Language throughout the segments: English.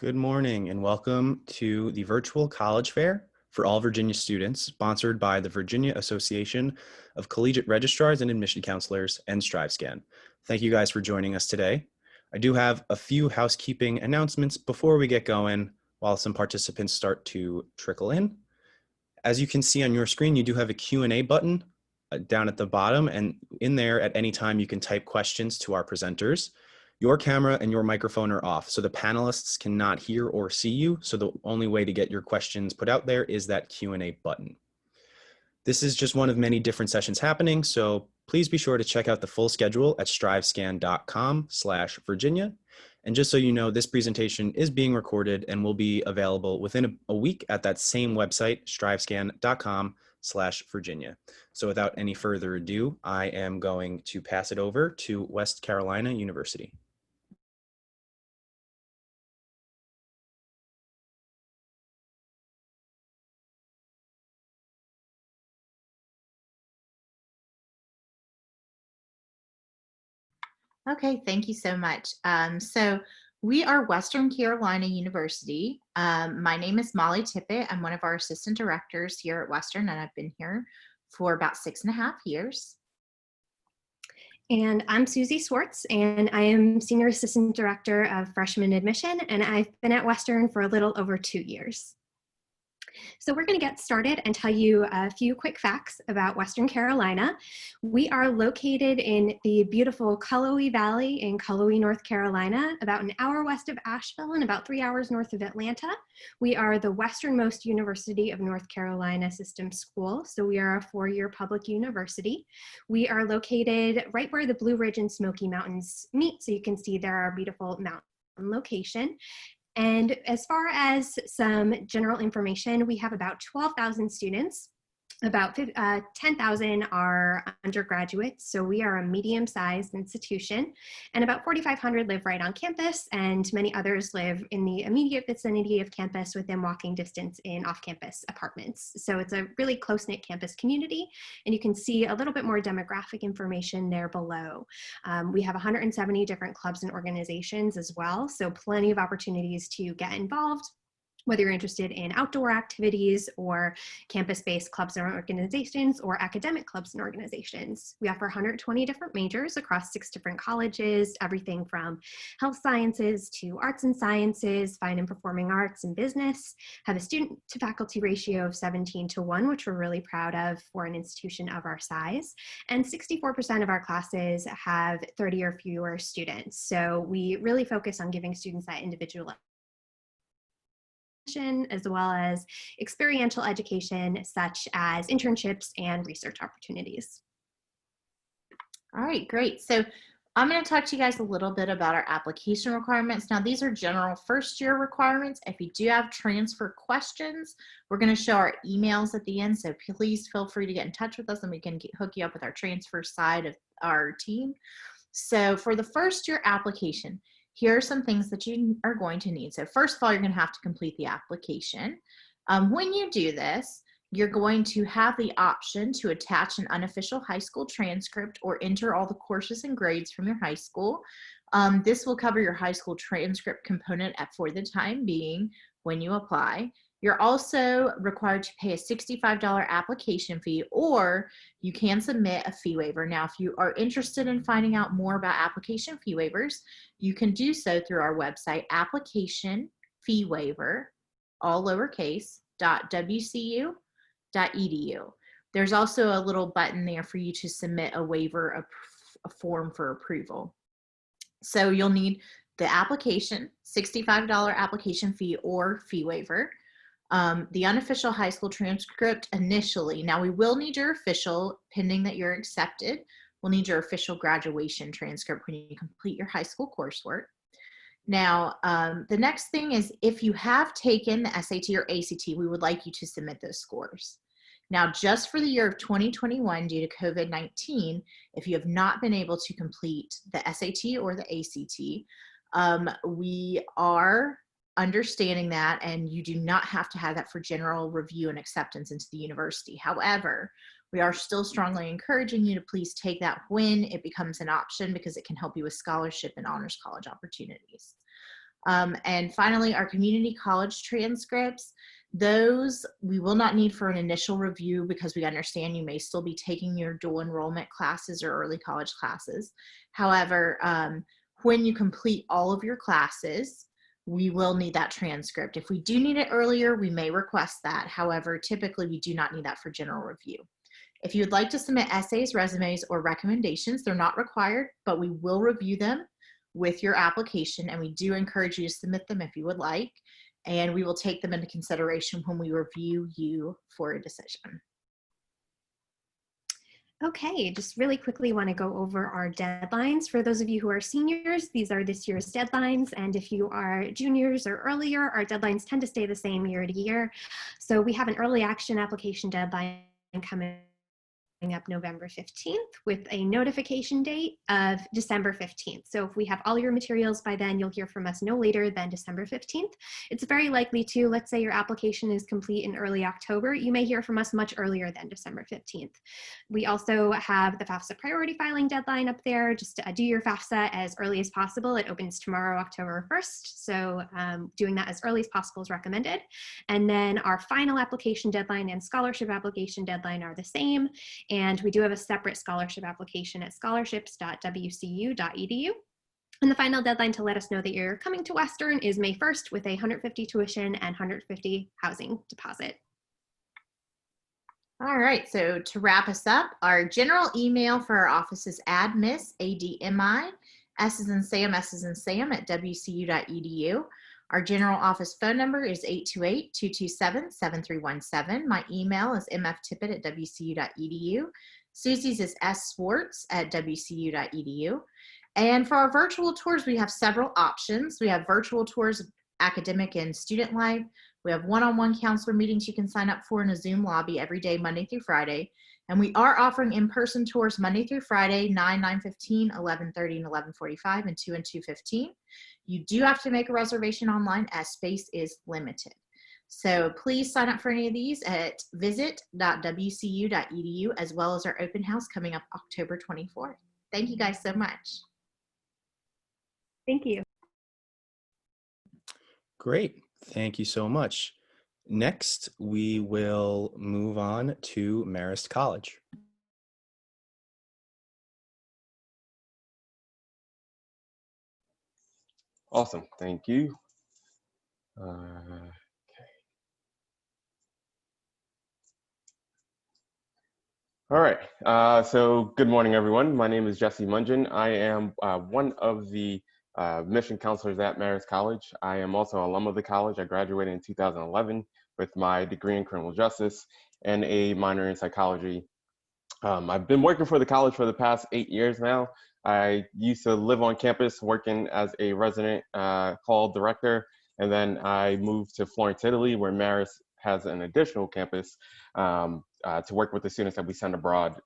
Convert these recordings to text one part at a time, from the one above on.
Good morning and welcome to the virtual college fair for all Virginia students, sponsored by the Virginia Association of Collegiate Registrars and Admission Counselors and StriveScan. Thank you guys for joining us today. I do have a few housekeeping announcements before we get going while some participants start to trickle in. As you can see on your screen, you do have a Q&A button down at the bottom, and in there at any time you can type questions to our presenters. Your camera and your microphone are off, so the panelists cannot hear or see you, so the only way to get your questions put out there is that Q&A button. This is just one of many different sessions happening, so please be sure to check out the full schedule at strivescan.com/Virginia. And just so you know, this presentation is being recorded and will be available within a week at that same website, strivescan.com/Virginia. So without any further ado, I am going to pass it over to West Carolina University. Okay, thank you so much. So we are Western Carolina University. My name is Molly Tippett. I'm one of our assistant directors here at Western, and I've been here for about 6.5 years. And I'm Susie Swartz, and I am Senior Assistant Director of Freshman Admission, and I've been at Western for a little over 2 years. So we're going to get started and tell you a few quick facts about Western Carolina. We are located in the beautiful Cullowhee Valley in Cullowhee, North Carolina, about an hour west of Asheville and about 3 hours north of Atlanta. We are the westernmost university of North Carolina system school, so we are a 4-year public university. We are located right where the Blue Ridge and Smoky Mountains meet, so you can see there are beautiful mountain location. And as far as some general information, we have about 12,000 students. About 10,000 are undergraduates, so we are a medium-sized institution, and about 4,500 live right on campus, and many others live in the immediate vicinity of campus within walking distance in off-campus apartments. So it's a really close-knit campus community, and you can see a little bit more demographic information there below. We have 170 different clubs and organizations as well, so plenty of opportunities to get involved, whether you're interested in outdoor activities or campus-based clubs and organizations or academic clubs and organizations. We offer 120 different majors across 6 different colleges, everything from health sciences to arts and sciences, fine and performing arts, and business. Have a student to faculty ratio of 17:1, which we're really proud of for an institution of our size. And 64% of our classes have 30 or fewer students. So we really focus on giving students that individual as well as experiential education such as internships and research opportunities. All right, great. So I'm going to talk to you guys a little bit about our application requirements. Now, these are general first-year requirements. If you do have transfer questions, we're going to show our emails at the end, so please feel free to get in touch with us and we can hook you up with our transfer side of our team. So for the first-year application, here are some things that you are going to need. So first of all, you're going to have to complete the application. When you do this, you're going to have the option to attach an unofficial high school transcript or enter all the courses and grades from your high school. This will cover your high school transcript component for the time being when you apply. You're also required to pay a $65 application fee, or you can submit a fee waiver. Now, if you are interested in finding out more about application fee waivers, you can do so through our website, application fee waiver, all lowercase, .wcu.edu. There's also a little button there for you to submit a waiver, a form for approval. So you'll need the application, $65 application fee or fee waiver, the unofficial high school transcript initially. Now we will need your official, pending that you're accepted. We'll need your official graduation transcript when you complete your high school coursework. Now, the next thing is if you have taken the SAT or ACT, we would like you to submit those scores. Now, just for the year of 2021, due to COVID-19, if you have not been able to complete the SAT or the ACT, we are understanding that, and you do not have to have that for general review and acceptance into the university. However, we are still strongly encouraging you to please take that when it becomes an option, because it can help you with scholarship and honors college opportunities. And finally, our community college transcripts, those we will not need for an initial review because we understand you may still be taking your dual enrollment classes or early college classes. However, when you complete all of your classes, we will need that transcript. If we do need it earlier, we may request that. However, typically we do not need that for general review. If you would like to submit essays, resumes, or recommendations, they're not required, but we will review them with your application, and we do encourage you to submit them if you would like, and we will take them into consideration when we review you for a decision. Okay, just really quickly want to go over our deadlines. For those of you who are seniors, these are this year's deadlines, and if you are juniors or earlier, our deadlines tend to stay the same year to year. So we have an early action application deadline coming up November 15th with a notification date of December 15th. So if we have all your materials by then, you'll hear from us no later than December 15th. It's very likely to, let's say your application is complete in early October, you may hear from us much earlier than December 15th. We also have the FAFSA priority filing deadline up there. Just to do your FAFSA as early as possible. It opens tomorrow, October 1st. So doing that as early as possible is recommended. And then our final application deadline and scholarship application deadline are the same. And we do have a separate scholarship application at scholarships.wcu.edu. And the final deadline to let us know that you're coming to Western is May 1st with a $150 tuition and $150 housing deposit. All right, so to wrap us up, our general email for our office is admiss, ADMI, S as in Sam, S as in Sam at wcu.edu. Our general office phone number is 828-227-7317. My email is mftippett@wcu.edu. Susie's is swartz@wcu.edu. And for our virtual tours, we have several options. We have virtual tours of academic and student life. We have one-on-one counselor meetings you can sign up for in a Zoom lobby every day, Monday through Friday. And we are offering in-person tours Monday through Friday, 9, 9:15, 11:30, and 11:45, and 2 and 2:15. You do have to make a reservation online as space is limited. So please sign up for any of these at visit.wcu.edu, as well as our open house coming up October 24th. Thank you guys so much. Thank you. Great. Thank you so much. Next, we will move on to Marist College. Awesome. Thank you. All right. So good morning, everyone. My name is Jesse Mungin. I am one of the mission counselors at Marist College. I am also an alum of the college. I graduated in 2011 with my degree in criminal justice and a minor in psychology. I've been working for the college for the past 8 years now. I used to live on campus working as a resident hall director, and then I moved to Florence, Italy, where Marist has an additional campus to work with the students that we send abroad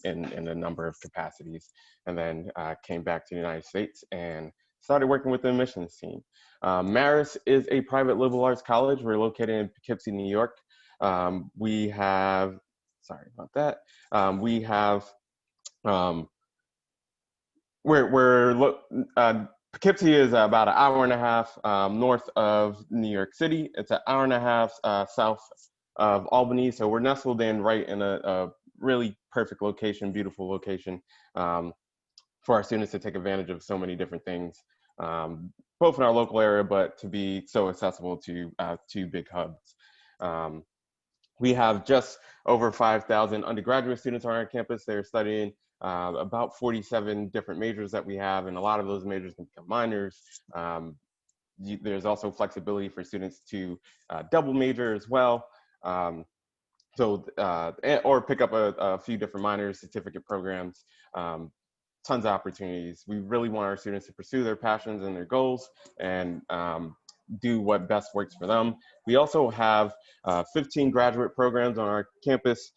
in a number of capacities, and then came back to the United States and started working with the admissions team. Marist is a private liberal arts college. We're located in Poughkeepsie, New York. We have, sorry about that. We have, Poughkeepsie is about an hour and a half north of New York City. It's an hour and a half south of Albany. So we're nestled in right in a really perfect location, beautiful location for our students to take advantage of so many different things, both in our local area, but to be so accessible to two big hubs. We have just over 5,000 undergraduate students on our campus. They're studying about 47 different majors that we have, and a lot of those majors can become minors. There's also flexibility for students to double major as well. Or pick up a few different minors, certificate programs, tons of opportunities. We really want our students to pursue their passions and their goals and do what best works for them. We also have 15 graduate programs on our campus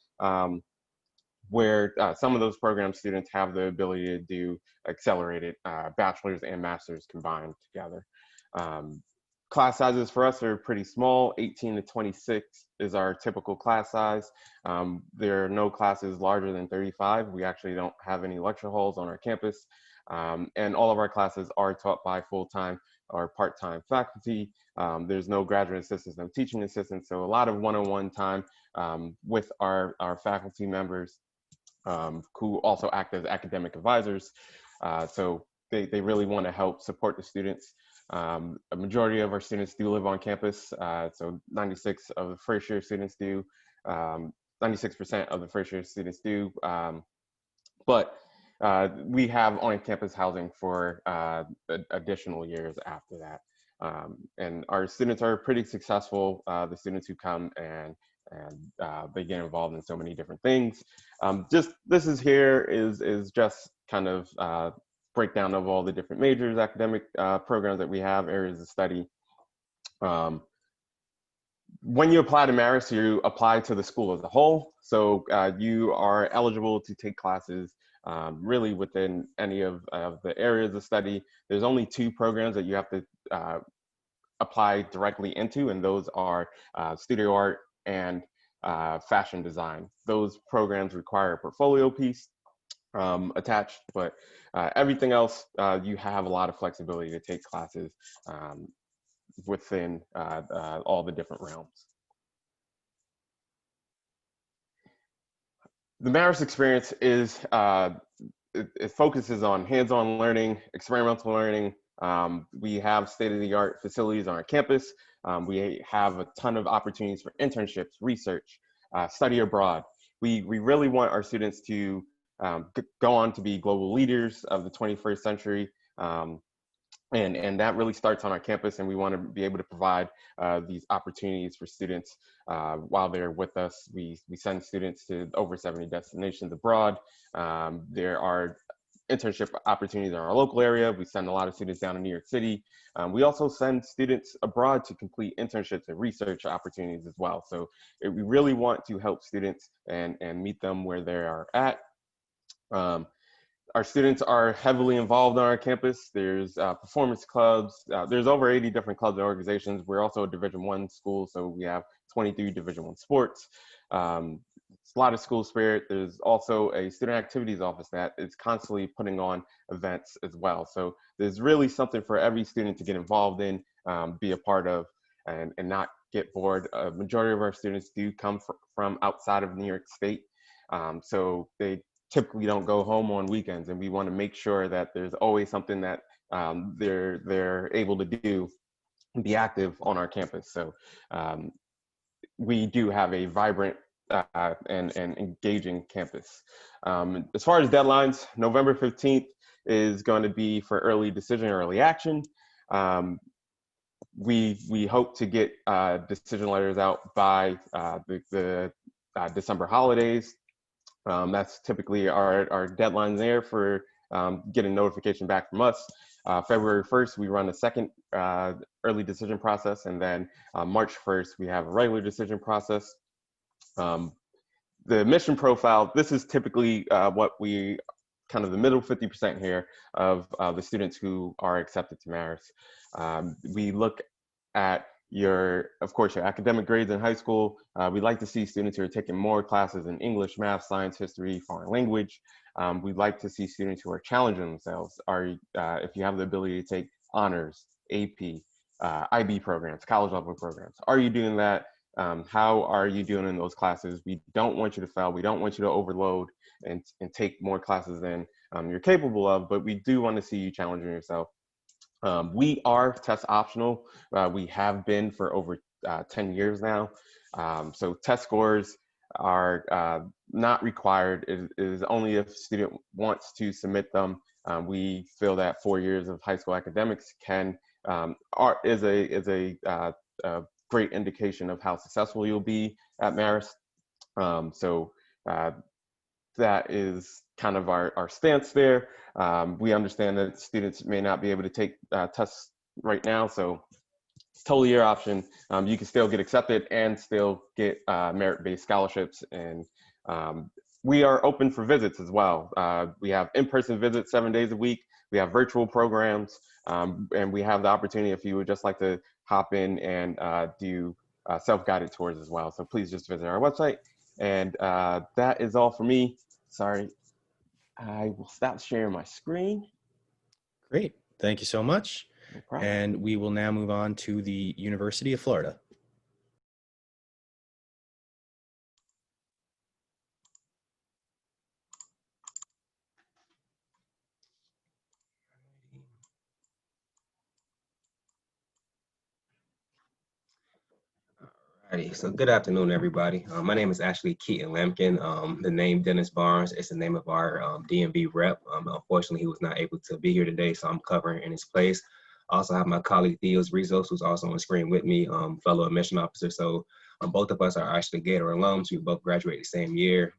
where some of those program students have the ability to do accelerated bachelor's and master's combined together. Class sizes for us are pretty small. 18 to 26 is our typical class size. There are no classes larger than 35. We actually don't have any lecture halls on our campus. And all of our classes are taught by full-time or part-time faculty. There's no graduate assistants, no teaching assistants, so a lot of one-on-one time with our faculty members who also act as academic advisors. So they really want to help support the students. A majority of our students do live on campus, so 96 of the first year students do, 96% of the first year students do, but we have on-campus housing for additional years after that. And our students are pretty successful, the students who come and they get involved in so many different things. Just this is here is just kind of breakdown of all the different majors, academic programs that we have, areas of study. When you apply to Marist, you apply to the school as a whole. So you are eligible to take classes really within any of the areas of study. There's only 2 programs that you have to apply directly into, and those are studio art and fashion design. Those programs require a portfolio piece attached, but everything else, you have a lot of flexibility to take classes within all the different realms. The Marist experience is, it focuses on hands-on learning, experimental learning. We have state-of-the-art facilities on our campus. We have a ton of opportunities for internships, research, study abroad. We really want our students to go on to be global leaders of the 21st century. And that really starts on our campus, and we want to be able to provide these opportunities for students while they're with us. We send students to over 70 destinations abroad. There are internship opportunities in our local area. We send a lot of students down to New York City. We also send students abroad to complete internships and research opportunities as well. So we really want to help students and meet them where they are at. Our students are heavily involved on our campus. There's performance clubs. There's over 80 different clubs and organizations. We're also a Division I school, so we have 23 Division I sports. It's a lot of school spirit. There's also a student activities office that is constantly putting on events as well. So there's really something for every student to get involved in, be a part of, and not get bored. A majority of our students do come from outside of New York State. So they typically don't go home on weekends, and we want to make sure that there's always something that they're able to do and be active on our campus. So we do have a vibrant and engaging campus. As far as deadlines, November 15th is going to be for early decision, early action. We hope to get decision letters out by the December holidays. That's typically our deadline there for getting notification back from us. February 1st, we run a second early decision process, and then March 1st, we have a regular decision process. The mission profile, this is typically what we, kind of the middle 50% here of the students who are accepted to Marist. We look at of course, your academic grades in high school. We'd like to see students who are taking more classes in English, math, science, history, foreign language. We'd like to see students who are challenging themselves. If you have the ability to take honors, AP, IB programs, college level programs, are you doing that? How are you doing in those classes? We don't want you to fail. We don't want you to overload and take more classes than you're capable of, but we do want to see you challenging yourself. We are test optional. We have been for over 10 years now. So test scores are not required. It is only if a student wants to submit them. We feel that 4 years of high school academics is a great indication of how successful you'll be at Marist. So that is kind of our stance there. We understand that students may not be able to take tests right now, so it's totally your option. You can still get accepted and still get merit-based scholarships, and we are open for visits as well. We have in-person visits 7 days a week. We have virtual programs, and we have the opportunity if you would just like to hop in and do self-guided tours as well. So please just visit our website. And that is all for me. Sorry, I will stop sharing my screen. Great. Thank you so much. No problem. And we will now move on to the University of Florida. Alrighty, so good afternoon, everybody. My name is actually Keaton Lampkin. The name Dennis Barnes is the name of our DMV rep. Unfortunately, he was not able to be here today, so I'm covering in his place. I also have my colleague Theos Rizos, who's also on screen with me, fellow admission officer. So both of us are actually Gator alums. We both graduated the same year.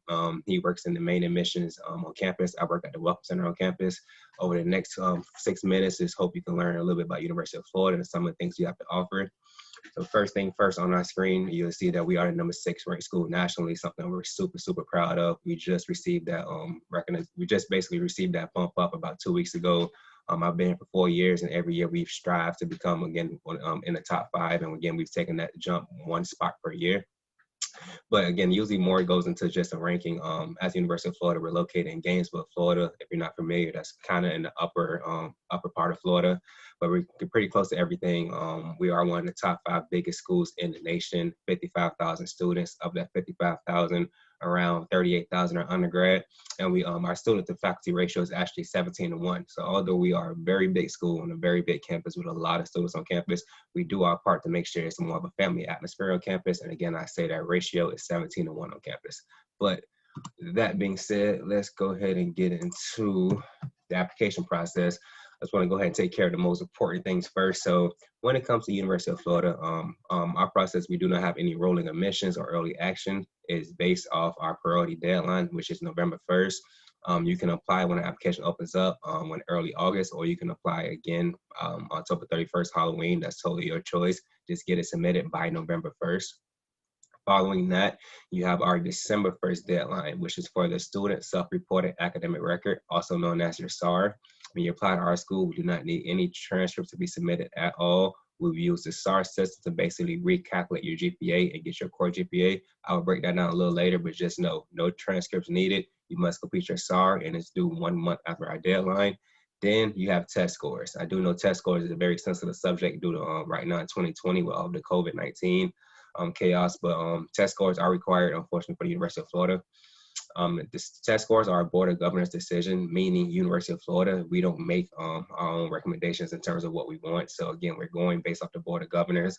He works in the main admissions on campus. I work at the Welcome Center on campus. Over the next 6 minutes, just hope you can learn a little bit about University of Florida and some of the things you have to offer. So first thing first on our screen, you'll see that we are the number 6 ranked school nationally, something we're super proud of. We just received that we just basically received that bump up about 2 weeks ago. I've been here for 4 years, and every year we've strived to become again in the top 5, and again we've taken that jump 1 spot per year. But again, usually more goes into just a ranking. At the University of Florida, we're located in Gainesville, Florida. If you're not familiar, that's kind of in the upper part of Florida, but we're pretty close to everything. We are one of the top 5 biggest schools in the nation, 55,000 students. Of that 55,000, around 38,000 are undergrad, and we our student to faculty ratio is actually 17-1. So although we are a very big school on a very big campus with a lot of students on campus, we do our part to make sure it's more of a family atmosphere on campus. And again, I say that ratio is 17-1 on campus. But that being said, let's go ahead and get into the application process. I just want to go ahead and take care of the most important things first. So when it comes to University of Florida, our process, we do not have any rolling admissions or early action. It's based off our priority deadline, which is November 1st. You can apply when the application opens up when early August, or you can apply again October 31st, Halloween. That's totally your choice. Just get it submitted by November 1st. Following that, you have our December 1st deadline, which is for the student self-reported academic record, also known as your SAR. When you apply to our school, we do not need any transcripts to be submitted at all. We use the SAR system to basically recalculate your GPA and get your core GPA. I will break that down a little later, but just know, no transcripts needed. You must complete your SAR, and it's due 1 month after our deadline. Then you have test scores. I do know test scores is a very sensitive subject due to right now in 2020 with all the COVID-19 chaos, but test scores are required, unfortunately, for the University of Florida. The test scores are a board of governors decision, meaning University of Florida, we don't make our own recommendations in terms of what we want. So again, we're going based off the board of governors.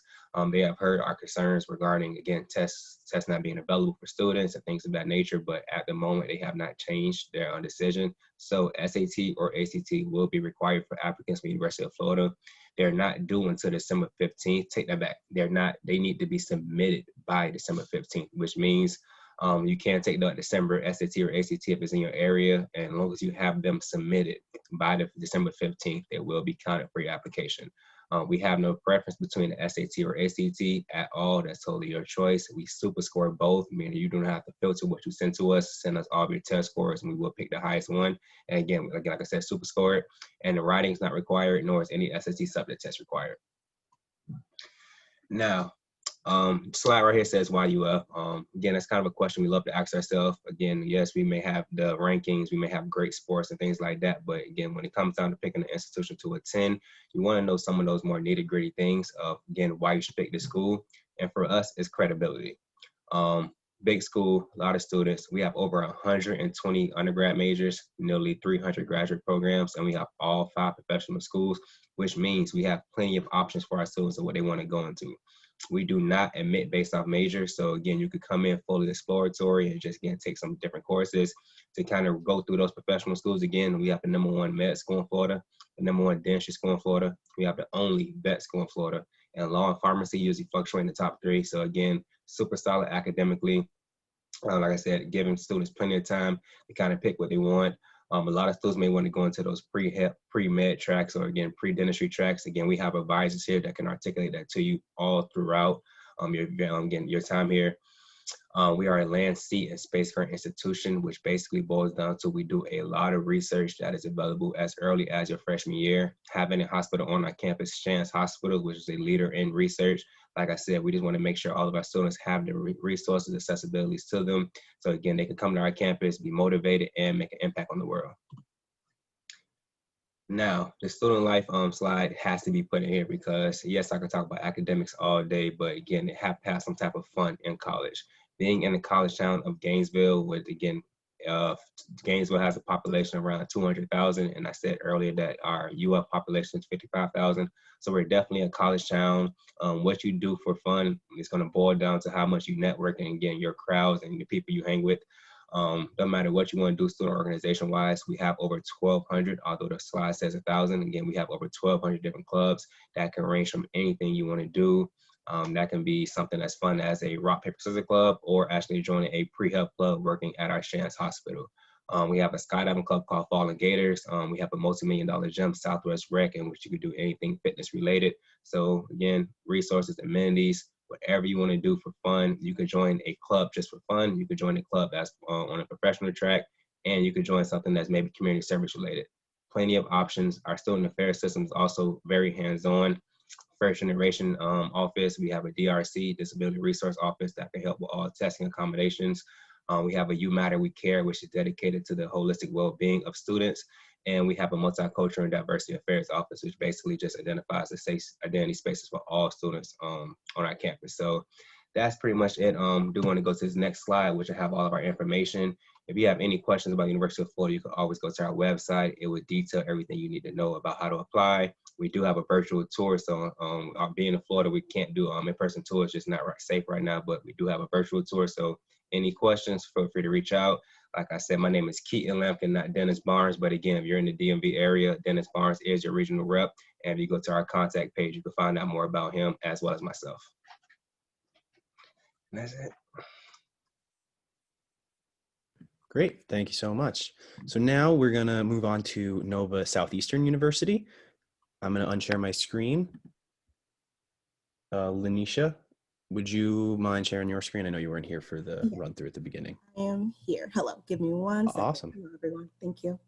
They have heard our concerns regarding, again, tests not being available for students and things of that nature, but at the moment they have not changed their decision. So SAT or ACT will be required for applicants for University of Florida. They're not due until December 15th. Take that back. They need to be submitted by December 15th, which means you can take the December SAT or ACT if it's in your area, and as long as you have them submitted by the December 15th, they will be counted for your application. We have no preference between the SAT or ACT at all. That's totally your choice. We super score both, meaning you don't have to filter what you send to us. Send us all of your test scores, and we will pick the highest one. And again, like I said, super score it. And the writing is not required, nor is any SAT subject test required. Now, slide right here says why you up. Again, that's kind of a question we love to ask ourselves. Again, yes, we may have the rankings, we may have great sports and things like that, but again, when it comes down to picking an institution to attend, you want to know some of those more nitty-gritty things of, again, why you should pick the school. And for us, it's credibility. Big school, a lot of students. We have over 120 undergrad majors, nearly 300 graduate programs, and we have all 5 professional schools, which means we have plenty of options for our students of what they want to go into. We do not admit based off major. So again, you could come in fully exploratory and just again take some different courses to kind of go through those professional schools. Again, we have the #1 med school in Florida, the #1 dentistry school in Florida. We have the only vet school in Florida, and law and pharmacy usually fluctuate in the top 3. So again, super solid academically. Like I said, giving students plenty of time to kind of pick what they want. A lot of students may want to go into those pre-med tracks or again, pre-dentistry tracks. Again, we have advisors here that can articulate that to you all throughout your time here. We are a land, sea, and spacefaring institution, which basically boils down to we do a lot of research that is available as early as your freshman year. Having a hospital on our campus, Shands Hospital, which is a leader in research. Like I said, we just want to make sure all of our students have the resources, accessibilities to them. So again, they can come to our campus, be motivated, and make an impact on the world. Now, the student life slide has to be put in here because, yes, I can talk about academics all day, but again, it have to have some type of fun in college. Being in the college town of Gainesville, with again, uh, Gainesville has a population around 200,000, and I said earlier that our UF population is 55,000. So we're definitely a college town. What you do for fun is going to boil down to how much you network and again, your crowds and the people you hang with. Doesn't matter what you want to do student organization wise, we have over 1,200, although the slide says 1,000. Again, we have over 1,200 different clubs that can range from anything you want to do. That can be something as fun as a rock, paper, scissors club, or actually joining a pre-health club working at our Shands Hospital. We have a skydiving club called Fallen Gators. We have a multi-million-dollar gym, Southwest Rec, in which you could do anything fitness related. So again, resources, amenities, whatever you want to do for fun. You could join a club just for fun. You could join a club that's on a professional track, and you could join something that's maybe community service related. Plenty of options. Our student affairs system is also very hands-on. First generation office, we have a DRC, Disability Resource Office, that can help with all testing accommodations. We have a You Matter, We Care, which is dedicated to the holistic well-being of students. And we have a multicultural and diversity affairs office, which basically just identifies the safe identity spaces for all students on our campus. So that's pretty much it. Do want to go to this next slide, which will have all of our information. If you have any questions about University of Florida, you can always go to our website. It would detail everything you need to know about how to apply. We do have a virtual tour, so being in Florida, we can't do in-person tours, just not safe right now, but we do have a virtual tour. So any questions, feel free to reach out. Like I said, my name is Keaton Lampkin, not Dennis Barnes. But again, if you're in the DMV area, Dennis Barnes is your regional rep. And if you go to our contact page, you can find out more about him as well as myself. And that's it. Great, thank you so much. So now we're gonna move on to Nova Southeastern University. I'm gonna unshare my screen. Lanisha, would you mind sharing your screen? I know you weren't here for the run through at the beginning. I am here. Hello. Give me 1 second. Awesome. Hello, everyone. Thank you.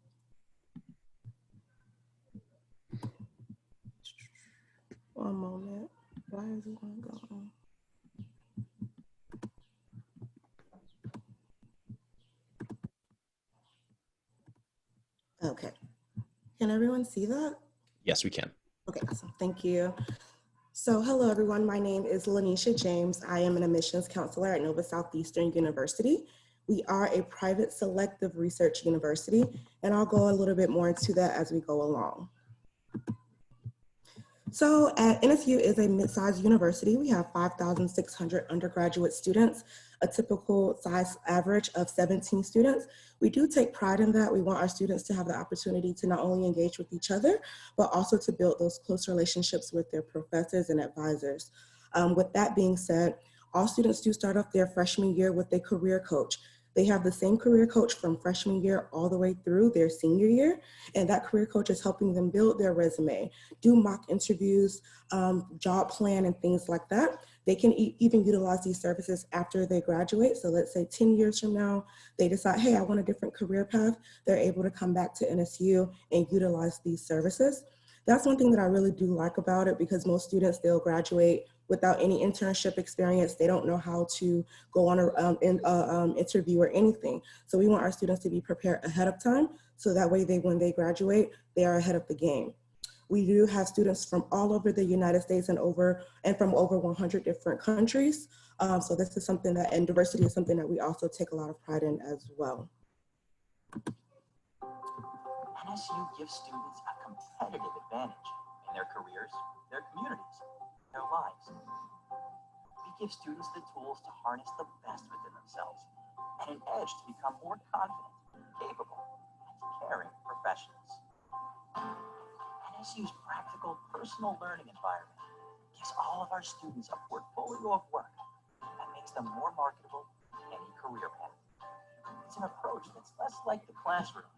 One moment. Why is it not going? Okay. Can everyone see that? Yes, we can. Okay, awesome. Thank you. So hello, everyone. My name is Lanisha James. I am an admissions counselor at Nova Southeastern University. We are a private selective research university, and I'll go a little bit more into that as we go along. So at NSU is a mid-sized university. We have 5,600 undergraduate students, a typical size average of 17 students. We do take pride in that. We want our students to have the opportunity to not only engage with each other, but also to build those close relationships with their professors and advisors. With that being said, all students do start off their freshman year with a career coach. They have the same career coach from freshman year all the way through their senior year, and that career coach is helping them build their resume, do mock interviews, job plan, and things like that. They can even utilize these services after they graduate. So let's say 10 years from now, they decide, hey, I want a different career path. They're able to come back to NSU and utilize these services. That's one thing that I really do like about it, because most students, they'll graduate without any internship experience. They don't know how to go on an interview or anything. So we want our students to be prepared ahead of time, so that way when they graduate, they are ahead of the game. We do have students from all over the United States and from over 100 different countries. So this is something that, and diversity is something that we also take a lot of pride in as well. NSU gives students a competitive advantage in their careers, their communities, their lives. We give students the tools to harness the best within themselves and an edge to become more confident, capable, and caring professionals. NSU's practical personal learning environment gives all of our students a portfolio of work that makes them more marketable in any career path. It's an approach that's less like the classroom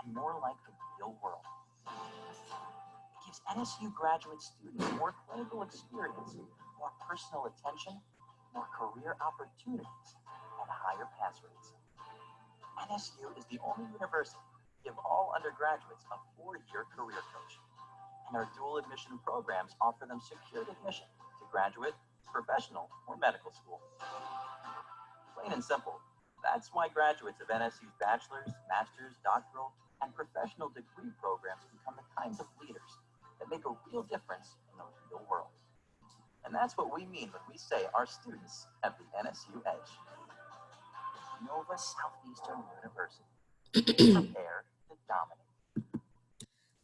and more like the real world. It gives NSU graduate students more clinical experience, more personal attention, more career opportunities, and higher pass rates. NSU is the only university to give all undergraduates a 4-year career coach. And our dual admission programs offer them secured admission to graduate, professional, or medical school. Plain and simple, that's why graduates of NSU's bachelor's, master's, doctoral, and professional degree programs become the kinds of leaders that make a real difference in the real world. And that's what we mean when we say our students have the NSU edge. Nova Southeastern University. Prepare to dominate.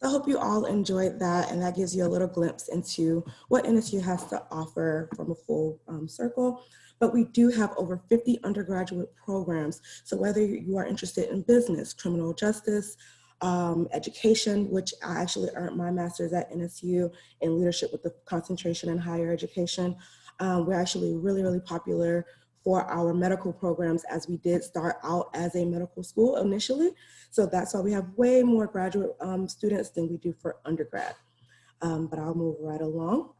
I hope you all enjoyed that, and that gives you a little glimpse into what NSU has to offer from a full circle. But we do have over 50 undergraduate programs. So whether you are interested in business, criminal justice, education, which I actually earned my master's at NSU in leadership with the concentration in higher education. We're actually really, really popular for our medical programs, as we did start out as a medical school initially. So that's why we have way more graduate students than we do for undergrad. But I'll move right along.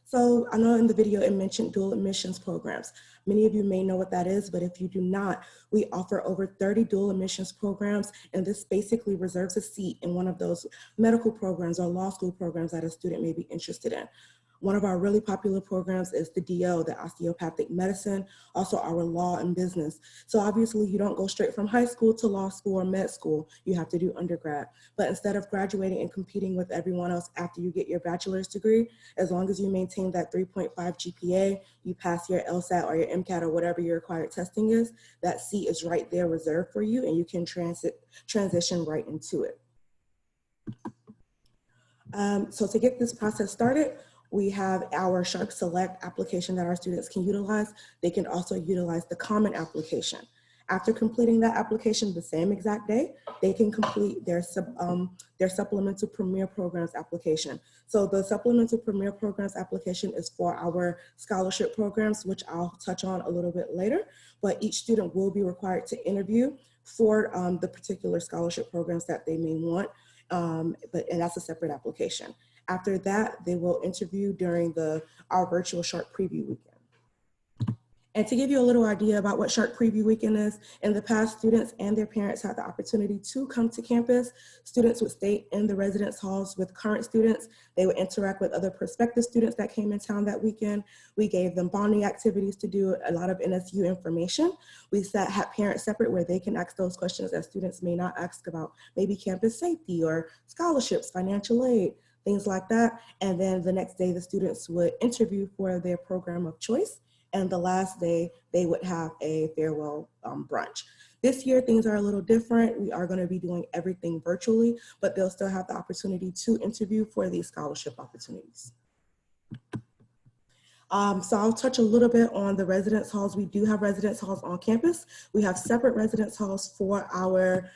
So I know in the video it mentioned dual admissions programs. Many of you may know what that is, but if you do not, we offer over 30 dual admissions programs, and this basically reserves a seat in one of those medical programs or law school programs that a student may be interested in. One of our really popular programs is the DO, the osteopathic medicine, also our law and business. So obviously you don't go straight from high school to law school or med school, you have to do undergrad. But instead of graduating and competing with everyone else after you get your bachelor's degree, as long as you maintain that 3.5 GPA, you pass your LSAT or your MCAT or whatever your required testing is, that seat is right there reserved for you and you can transition right into it. So to get this process started, we have our Shark Select application that our students can utilize. They can also utilize the Common application. After completing that application the same exact day, they can complete their Supplemental Premier Programs application. So the Supplemental Premier Programs application is for our scholarship programs, which I'll touch on a little bit later, but each student will be required to interview for the particular scholarship programs that they may want, and that's a separate application. After that, they will interview during our virtual Shark Preview Weekend. And to give you a little idea about what Shark Preview Weekend is, in the past, students and their parents had the opportunity to come to campus. Students would stay in the residence halls with current students. They would interact with other prospective students that came in town that weekend. We gave them bonding activities to do, a lot of NSU information. We had parents separate where they can ask those questions that students may not ask about, maybe campus safety or scholarships, financial aid, things like that. And then the next day, the students would interview for their program of choice. And the last day, they would have a farewell brunch. This year, things are a little different. We are going to be doing everything virtually, but they'll still have the opportunity to interview for these scholarship opportunities. So I'll touch a little bit on the residence halls. We do have residence halls on campus. We have separate residence halls for our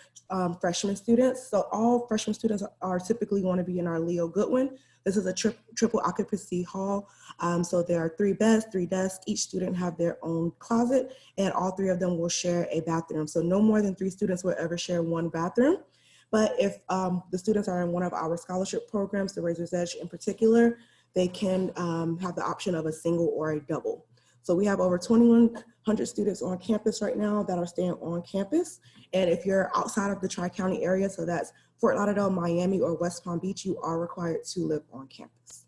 freshman students. So all freshman students are typically going to be in our Leo Goodwin. This is a triple occupancy hall. So there are 3 beds, 3 desks. Each student have their own closet, and all 3 of them will share a bathroom. So no more than 3 students will ever share one bathroom. But if the students are in one of our scholarship programs, the Razor's Edge in particular, they can have the option of a single or a double. So we have over 2,100 students on campus right now that are staying on campus. And if you're outside of the Tri-County area, so that's Fort Lauderdale, Miami, or West Palm Beach, you are required to live on campus.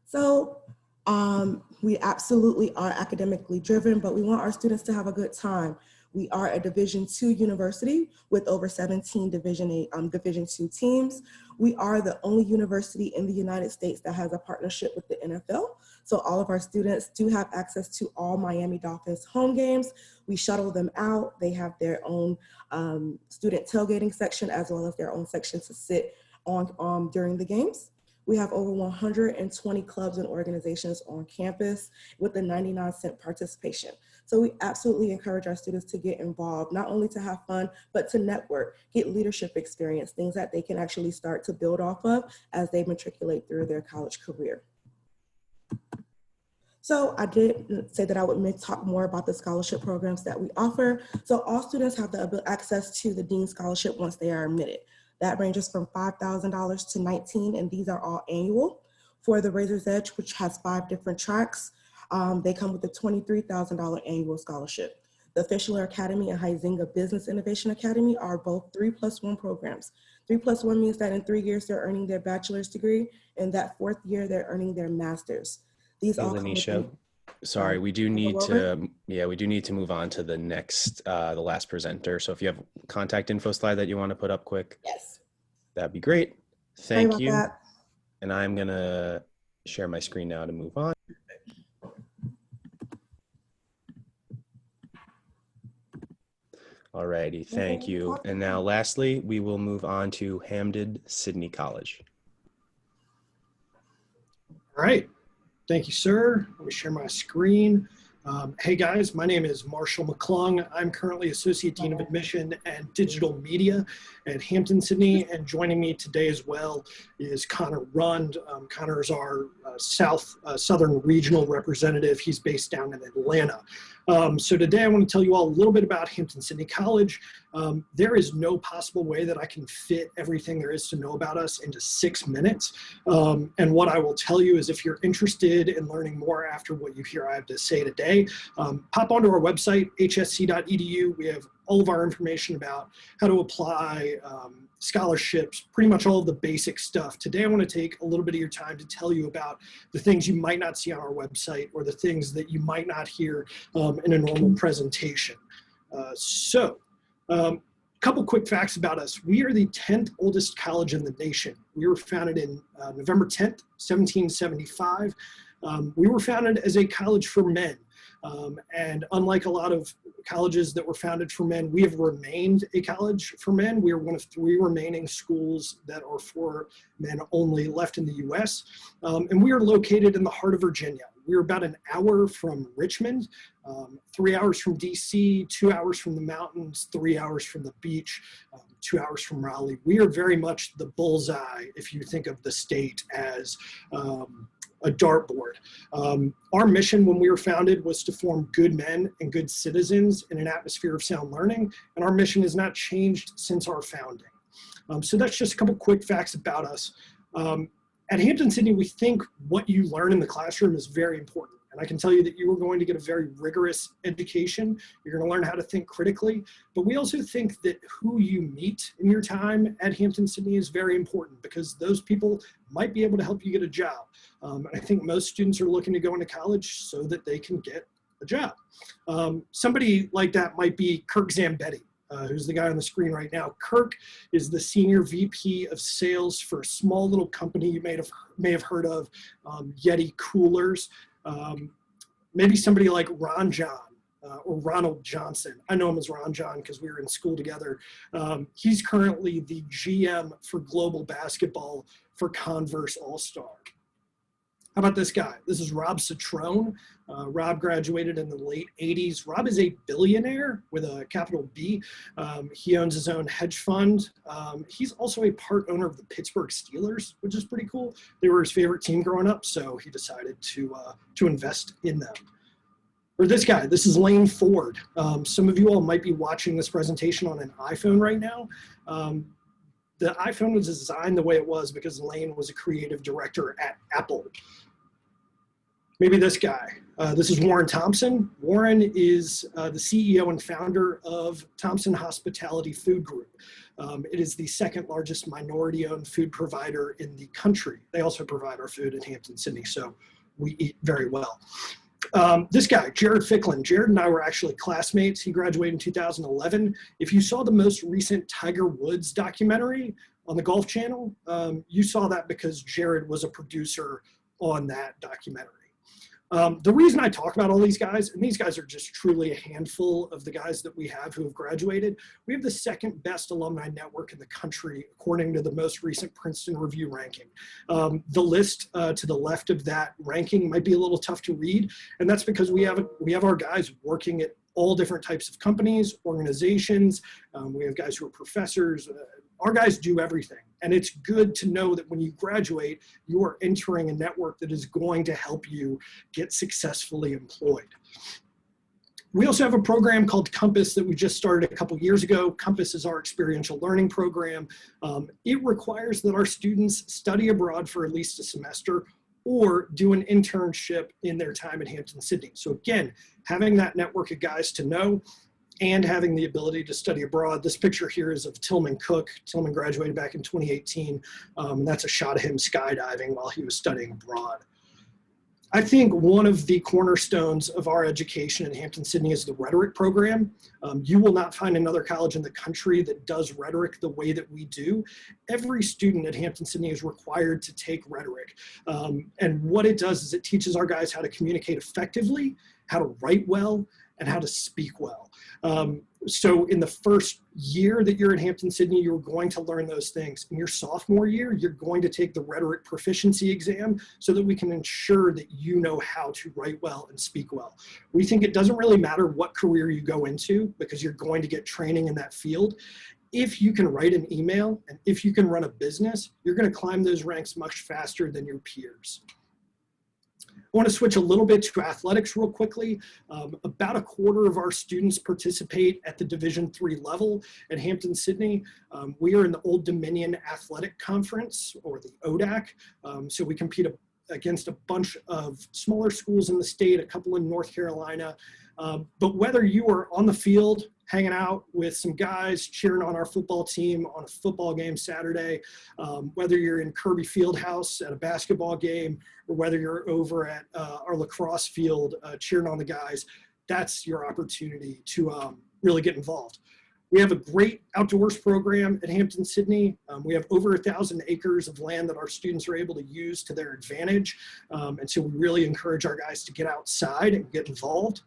So we absolutely are academically driven, but we want our students to have a good time. We are a Division II university with over 17 Division II teams. We are the only university in the United States that has a partnership with the NFL. So all of our students do have access to all Miami Dolphins home games. We shuttle them out. They have their own student tailgating section as well as their own section to sit on during the games. We have over 120 clubs and organizations on campus with a 99-cent participation. So we absolutely encourage our students to get involved, not only to have fun, but to network, get leadership experience, things that they can actually start to build off of as they matriculate through their college career. So I did say that I would talk more about the scholarship programs that we offer. So all students have the access to the Dean Scholarship once they are admitted. That ranges from $5,000 to $19,000, and these are all annual. For the Razor's Edge, which has 5 different tracks, they come with a $23,000 annual scholarship. The Fischler Academy and Huizinga Business Innovation Academy are both 3+1 programs. 3+1 means that in 3 years, they're earning their bachelor's degree, and that 4th year, they're earning their master's. These all come with Sorry, we do need to, we do need to move on to the next, the last presenter. So if you have contact info slide that you want to put up quick, Yes. that'd be great. Sorry Thank about you. that. And I'm gonna share my screen now to move on. Alrighty, thank you. And now lastly, we will move on to Hampden-Sydney College. All right, thank you, sir. Let me share my screen. Hey guys, my name is Marshall McClung. I'm currently Associate Dean of Admission and Digital Media at Hampden-Sydney, and joining me today as well is Connor Rund. Connor is our Southern Regional Representative. He's based down in Atlanta. So today I want to tell you all a little bit about Hampden-Sydney College. There is no possible way that I can fit everything there is to know about us into 6 minutes. And what I will tell you is if you're interested in learning more after what you hear I have to say today, pop onto our website, hsc.edu. We have all of our information about how to apply, scholarships, pretty much all of the basic stuff. Today I want to take a little bit of your time to tell you about the things you might not see on our website or the things that you might not hear in a normal presentation. Couple quick facts about us. We are the 10th oldest college in the nation. We were founded in November 10th, 1775. We were founded as a college for men. And unlike a lot of colleges that were founded for men, we have remained a college for men. We are one of 3 remaining schools that are for men only left in the US. And we are located in the heart of Virginia. We're about an hour from Richmond, 3 hours from DC, 2 hours from the mountains, 3 hours from the beach, 2 hours from Raleigh. We are very much the bullseye if you think of the state as a dartboard. Our mission when we were founded was to form good men and good citizens in an atmosphere of sound learning, and our mission has not changed since our founding. So that's just a couple quick facts about us. At Hampden-Sydney, we think what you learn in the classroom is very important. And I can tell you that you are going to get a very rigorous education. You're going to learn how to think critically. But we also think that who you meet in your time at Hampden-Sydney is very important because those people might be able to help you get a job. I think most students are looking to go into college so that they can get a job. Somebody like that might be Kirk Zambetti. Who's the guy on the screen right now. Kirk is the Senior VP of Sales for a small little company you may have heard of, Yeti Coolers. Maybe somebody like Ron John or Ronald Johnson. I know him as Ron John because we were in school together. He's currently the GM for global basketball for Converse All-Star. How about this guy? This is Rob Citrone. Rob graduated in the late 80s. Rob is a billionaire with a capital B. He owns his own hedge fund. He's also a part owner of the Pittsburgh Steelers, which is pretty cool. They were his favorite team growing up, so he decided to invest in them. Or this guy, this is Lane Ford. Some of you all might be watching this presentation on an iPhone right now. The iPhone was designed the way it was because Lane was a creative director at Apple. Maybe this guy. This is Warren Thompson. Warren is the CEO and founder of Thompson Hospitality Food Group. It is the 2nd largest minority-owned food provider in the country. They also provide our food at Hampden-Sydney, so we eat very well. This guy, Jared Ficklin. Jared and I were actually classmates. He graduated in 2011. If you saw the most recent Tiger Woods documentary on the Golf Channel, you saw that because Jared was a producer on that documentary. The reason I talk about all these guys, and these guys are just truly a handful of the guys that we have who have graduated, we have the 2nd best alumni network in the country, according to the most recent Princeton Review ranking. The list to the left of that ranking might be a little tough to read, and that's because we have our guys working at all different types of companies, organizations. We have guys who are professors. Our guys do everything. And it's good to know that when you graduate, you are entering a network that is going to help you get successfully employed. We also have a program called Compass that we just started a couple years ago. Compass is our experiential learning program. It requires that our students study abroad for at least a semester or do an internship in their time at Hampden-Sydney. So again, having that network of guys to know and having the ability to study abroad. This picture here is of Tillman Cook. Tillman graduated back in 2018. That's a shot of him skydiving while he was studying abroad. I think one of the cornerstones of our education in Hampden-Sydney is the rhetoric program. You will not find another college in the country that does rhetoric the way that we do. Every student at Hampden-Sydney is required to take rhetoric. And what it does is it teaches our guys how to communicate effectively, how to write well, and how to speak well. So in the first year that you're at Hampden-Sydney, you're going to learn those things. In your sophomore year, you're going to take the rhetoric proficiency exam so that we can ensure that you know how to write well and speak well. We think it doesn't really matter what career you go into because you're going to get training in that field. If you can write an email and if you can run a business, you're going to climb those ranks much faster than your peers. I want to switch a little bit to athletics real quickly. About a quarter of our students participate at the Division III level at Hampden-Sydney. We are in the Old Dominion Athletic Conference, or the ODAC. So we compete against a bunch of smaller schools in the state, a couple in North Carolina. But whether you are on the field, hanging out with some guys, cheering on our football team on a football game Saturday, whether you're in Kirby Fieldhouse at a basketball game, or whether you're over at our lacrosse field cheering on the guys, that's your opportunity to really get involved. We have a great outdoors program at Hampden-Sydney. We have over 1,000 acres of land that our students are able to use to their advantage. And so we really encourage our guys to get outside and get involved.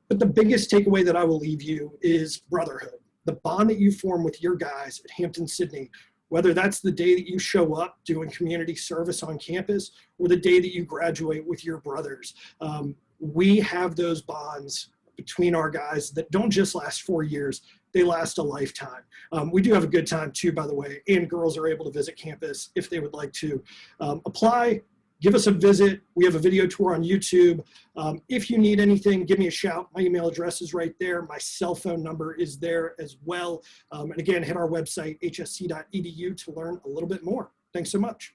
But the biggest takeaway that I will leave you is brotherhood. The bond that you form with your guys at Hampden-Sydney, whether that's the day that you show up doing community service on campus or the day that you graduate with your brothers. We have those bonds between our guys that don't just last 4 years, they last a lifetime. We do have a good time too, by the way, and girls are able to visit campus if they would like to apply. Give us a visit. We have a video tour on YouTube. If you need anything, give me a shout. My email address is right there. My cell phone number is there as well. And again, hit our website, hsc.edu, to learn a little bit more. Thanks so much.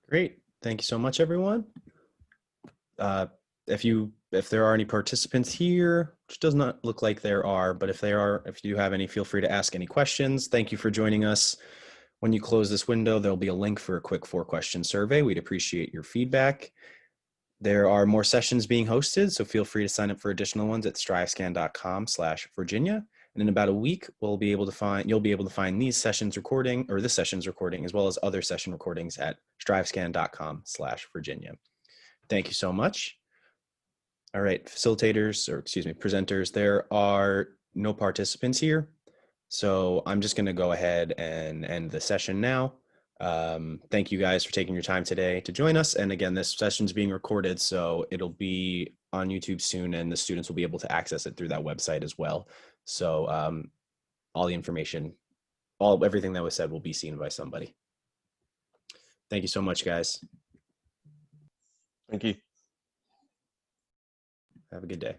Great. Thank you so much, everyone. If there are any participants here, which does not look like there are, but if you have any, feel free to ask any questions. Thank you for joining us. When you close this window, there'll be a link for a quick 4-question survey. We'd appreciate your feedback. There are more sessions being hosted, so feel free to sign up for additional ones at strivescan.com/Virginia. And in about a week, you'll be able to find these sessions recording, or this session's recording, as well as other session recordings at strivescan.com/Virginia. Thank you so much. All right, presenters, there are no participants here. So I'm just going to go ahead and end the session now. Thank you guys for taking your time today to join us. And again, this session is being recorded, so it'll be on YouTube soon, and the students will be able to access it through that website as well. So all the information, everything that was said will be seen by somebody. Thank you so much, guys. Thank you. Have a good day.